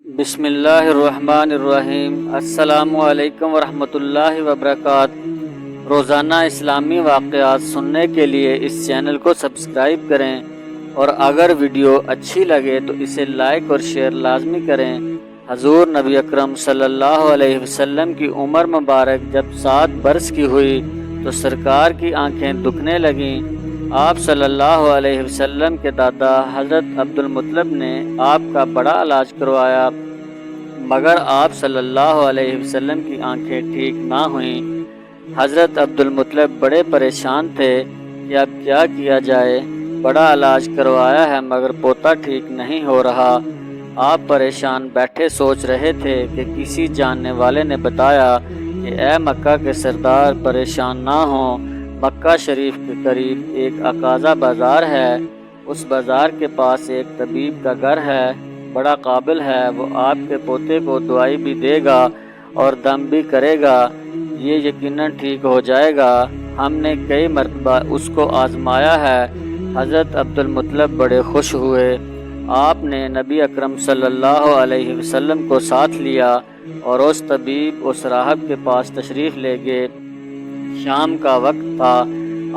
بسم اللہ الرحمن الرحیم۔ السلام علیکم ورحمۃ اللہ وبرکاتہ۔ روزانہ اسلامی واقعات سننے کے لیے اس چینل کو سبسکرائب کریں اور اگر ویڈیو اچھی لگے تو اسے لائک اور شیئر لازمی کریں۔ حضور نبی اکرم صلی اللہ علیہ وسلم کی عمر مبارک جب 7 برس کی ہوئی تو سرکار کی آنکھیں دکھنے لگیں۔ آپ صلی اللہ علیہ وسلم کے دادا حضرت عبد المطلب نے آپ کا بڑا علاج کروایا مگر آپ صلی اللہ علیہ وسلم کی آنکھیں ٹھیک نہ ہوئیں۔ حضرت عبد المطلب بڑے پریشان تھے کہ اب کیا کیا جائے، بڑا علاج کروایا ہے مگر پوتا ٹھیک نہیں ہو رہا۔ آپ پریشان بیٹھے سوچ رہے تھے کہ کسی جاننے والے نے بتایا کہ اے مکہ کے سردار پریشان نہ ہوں، مکہ شریف کے قریب ایک عکازہ بازار ہے، اس بازار کے پاس ایک طبیب کا گھر ہے، بڑا قابل ہے، وہ آپ کے پوتے کو دوائی بھی دے گا اور دم بھی کرے گا، یہ یقیناً ٹھیک ہو جائے گا، ہم نے کئی مرتبہ اس کو آزمایا ہے۔ حضرت عبد المطلب بڑے خوش ہوئے۔ آپ نے نبی اکرم صلی اللہ علیہ وسلم کو ساتھ لیا اور اس طبیب اس راہب کے پاس تشریف لے گئے۔ شام کا وقت تھا،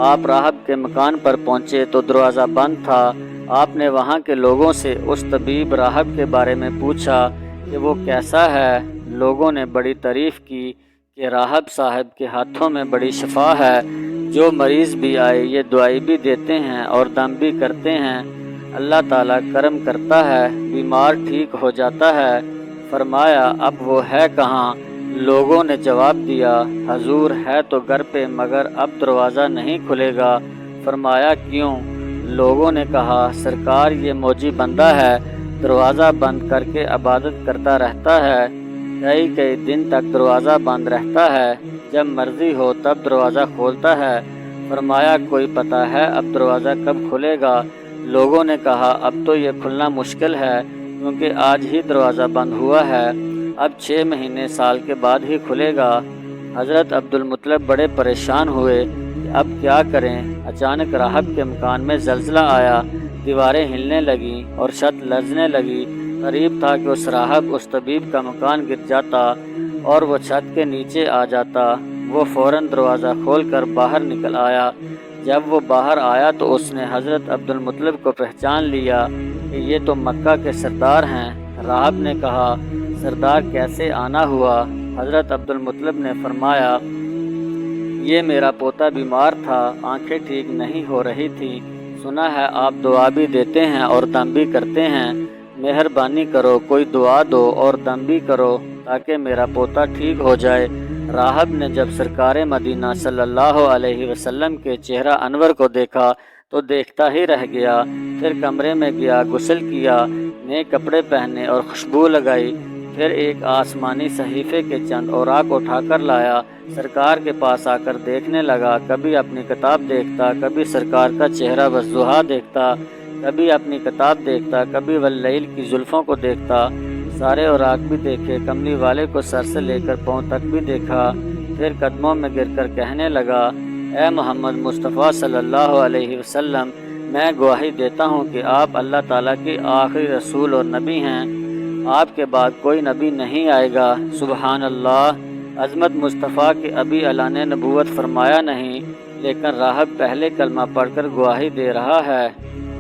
آپ راہب کے مکان پر پہنچے تو دروازہ بند تھا۔ آپ نے وہاں کے لوگوں سے اس طبیب راہب کے بارے میں پوچھا کہ وہ کیسا ہے۔ لوگوں نے بڑی تعریف کی کہ راہب صاحب کے ہاتھوں میں بڑی شفا ہے، جو مریض بھی آئے یہ دوائی بھی دیتے ہیں اور دم بھی کرتے ہیں، اللہ تعالیٰ کرم کرتا ہے، بیمار ٹھیک ہو جاتا ہے۔ فرمایا اب وہ ہے کہاں؟ لوگوں نے جواب دیا حضور ہے تو گھر پہ مگر اب دروازہ نہیں کھلے گا۔ فرمایا کیوں؟ لوگوں نے کہا سرکار یہ موجی بندہ ہے، دروازہ بند کر کے عبادت کرتا رہتا ہے، کئی دن تک دروازہ بند رہتا ہے، جب مرضی ہو تب دروازہ کھولتا ہے۔ فرمایا کوئی پتہ ہے اب دروازہ کب کھلے گا؟ لوگوں نے کہا اب تو یہ کھلنا مشکل ہے کیونکہ آج ہی دروازہ بند ہوا ہے، اب 6 مہینے سال کے بعد ہی کھلے گا۔ حضرت عبد المطلب بڑے پریشان ہوئے کہ اب کیا کریں۔ اچانک راہب کے مکان میں زلزلہ آیا، دیواریں ہلنے لگیں اور چھت لرزنے لگی۔ قریب تھا کہ اس راہب اس طبیب کا مکان گر جاتا اور وہ چھت کے نیچے آ جاتا۔ وہ فوراً دروازہ کھول کر باہر نکل آیا۔ جب وہ باہر آیا تو اس نے حضرت عبد المطلب کو پہچان لیا کہ یہ تو مکہ کے سردار ہیں۔ راہب نے کہا سردار کیسے آنا ہوا؟ حضرت عبد المطلب نے فرمایا یہ میرا پوتا بیمار تھا، آنکھیں ٹھیک نہیں ہو رہی تھی، سنا ہے آپ دعا بھی دیتے ہیں اور دم بھی کرتے ہیں، مہربانی کرو کوئی دعا دو اور دم بھی کرو تاکہ میرا پوتا ٹھیک ہو جائے۔ راہب نے جب سرکار مدینہ صلی اللہ علیہ وسلم کے چہرہ انور کو دیکھا تو دیکھتا ہی رہ گیا، پھر کمرے میں گیا، غسل کیا، نئے کپڑے پہنے اور خوشبو لگائی، پھر ایک آسمانی صحیفے کے چند اوراق اٹھا کر لایا، سرکار کے پاس آ کر دیکھنے لگا، کبھی اپنی کتاب دیکھتا، کبھی سرکار کا چہرہ والضحیٰ دیکھتا، کبھی اپنی کتاب دیکھتا، کبھی واللیل کی زلفوں کو دیکھتا، سارے اوراق بھی دیکھے، کملی والے کو سر سے لے کر پاؤں تک بھی دیکھا، پھر قدموں میں گر کر کہنے لگا اے محمد مصطفیٰ صلی اللہ علیہ وسلم، میں گواہی دیتا ہوں کہ آپ اللہ تعالیٰ کے آخری رسول اور نبی ہیں، آپ کے بعد کوئی نبی نہیں آئے گا۔ سبحان اللہ، عظمت مصطفیٰ کہ ابھی اللہ نے نبوت فرمایا نہیں لیکن راہب پہلے کلمہ پڑھ کر گواہی دے رہا ہے۔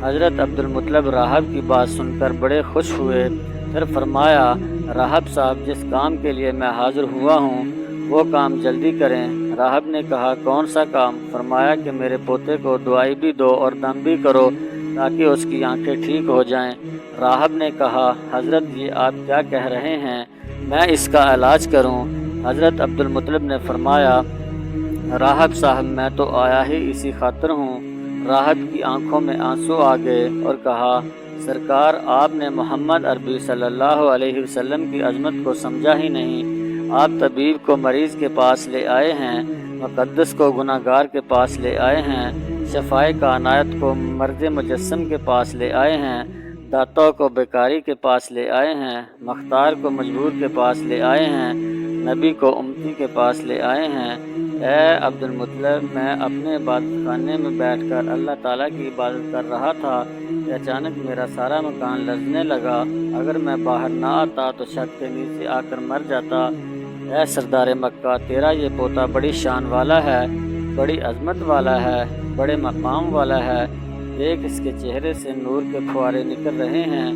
حضرت عبد المطلب راہب کی بات سن کر بڑے خوش ہوئے، پھر فرمایا راہب صاحب جس کام کے لیے میں حاضر ہوا ہوں وہ کام جلدی کریں۔ راہب نے کہا کون سا کام؟ فرمایا کہ میرے پوتے کو دوائی بھی دو اور دم بھی کرو تاکہ اس کی آنکھیں ٹھیک ہو جائیں۔ راہب نے کہا حضرت یہ آپ کیا کہہ رہے ہیں، میں اس کا علاج کروں؟ حضرت عبد المطلب نے فرمایا راہب صاحب میں تو آیا ہی اسی خاطر ہوں۔ راہب کی آنکھوں میں آنسو آ گئے اور کہا سرکار آپ نے محمد عربی صلی اللہ علیہ وسلم کی عظمت کو سمجھا ہی نہیں، آپ طبیب کو مریض کے پاس لے آئے ہیں، مقدس کو گناہ گار کے پاس لے آئے ہیں، شفائے کائنات کو مرد مجسم کے پاس لے آئے ہیں، داتا کو بیکاری کے پاس لے آئے ہیں، مختار کو مجبور کے پاس لے آئے ہیں، نبی کو امتی کے پاس لے آئے ہیں۔ اے عبد المطلب میں اپنے عبادت خانے میں بیٹھ کر اللہ تعالیٰ کی عبادت کر رہا تھا کہ اچانک میرا سارا مکان لرزنے لگا، اگر میں باہر نہ آتا تو چھت کے نیچے آ کر مر جاتا۔ اے سردار مکہ، تیرا یہ پوتا بڑی شان والا ہے، بڑی عظمت والا ہے، بڑے مقام والا ہے۔ دیکھ، اس کے چہرے سے نور کے پھوارے نکل رہے ہیں۔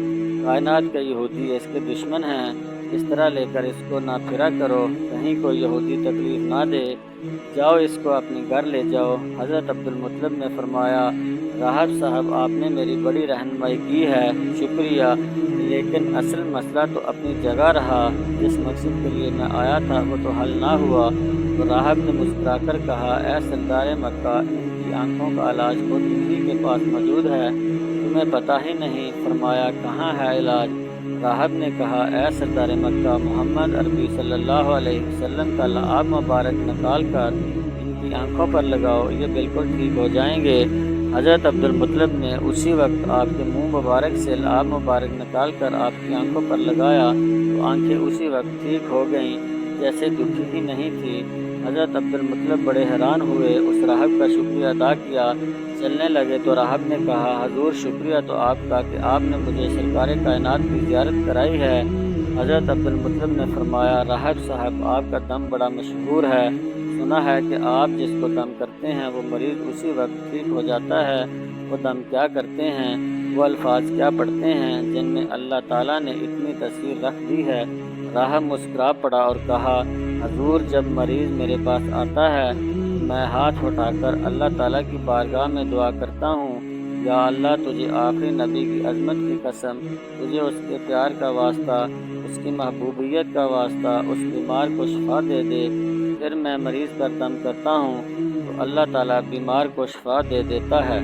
کائنات کے یہودی اس کے دشمن ہیں، اس طرح لے کر اس کو نہ پھرا کرو، کہیں کوئی یہودی تکلیف نہ دے۔ جاؤ، اس کو اپنے گھر لے جاؤ۔ حضرت عبدالمطلب نے فرمایا، راہب صاحب، آپ نے میری بڑی رہنمائی کی ہے، شکریہ، لیکن اصل مسئلہ تو اپنی جگہ رہا۔ جس مقصد کے لیے میں آیا تھا وہ تو حل نہ ہوا۔ تو راہب نے مسکرا کر کہا، اے سردار مکہ، ان کی آنکھوں کا علاج خود انہی کے پاس موجود ہے، تمہیں پتہ ہی نہیں۔ فرمایا، کہاں ہے علاج؟ راہب نے کہا، اے سردار مکہ، محمد عربی صلی اللہ علیہ وسلم کا لعاب مبارک نکال کر ان کی آنکھوں پر لگاؤ، یہ بالکل ٹھیک ہو جائیں گے۔ حضرت عبدالمطلب نے اسی وقت آپ کے منہ مبارک سے لعاب مبارک نکال کر آپ کی آنکھوں پر لگایا تو آنکھیں اسی وقت ٹھیک ہو گئیں، جیسے دکھی ہی نہیں تھی۔ حضرت عبدالمطلب بڑے حیران ہوئے، اس راہب کا شکریہ ادا کیا، چلنے لگے تو راہب نے کہا، حضور شکریہ تو آپ کا کہ آپ نے مجھے سرکار کائنات کی زیارت کرائی ہے۔ حضرت عبدالمطلب نے فرمایا، راہب صاحب، آپ کا دم بڑا مشہور ہے، سنا ہے کہ آپ جس کو دم کرتے ہیں وہ مریض اسی وقت ٹھیک ہو جاتا ہے۔ وہ دم کیا کرتے ہیں، وہ الفاظ کیا پڑھتے ہیں جن میں اللہ تعالیٰ نے اتنی تاثیر رکھ دی ہے؟ راہب مسکرا پڑا اور کہا، حضور، جب مریض میرے پاس آتا ہے تو میں ہاتھ اٹھا کر اللہ تعالیٰ کی بارگاہ میں دعا کرتا ہوں، یا اللہ، تجھے آخری نبی کی عظمت کی قسم، تجھے اس کے پیار کا واسطہ، اس کی محبوبیت کا واسطہ، اس بیمار کو شفا دے دے۔ پھر میں مریض پر دم کرتا ہوں تو اللہ تعالیٰ بیمار کو شفا دے دیتا ہے۔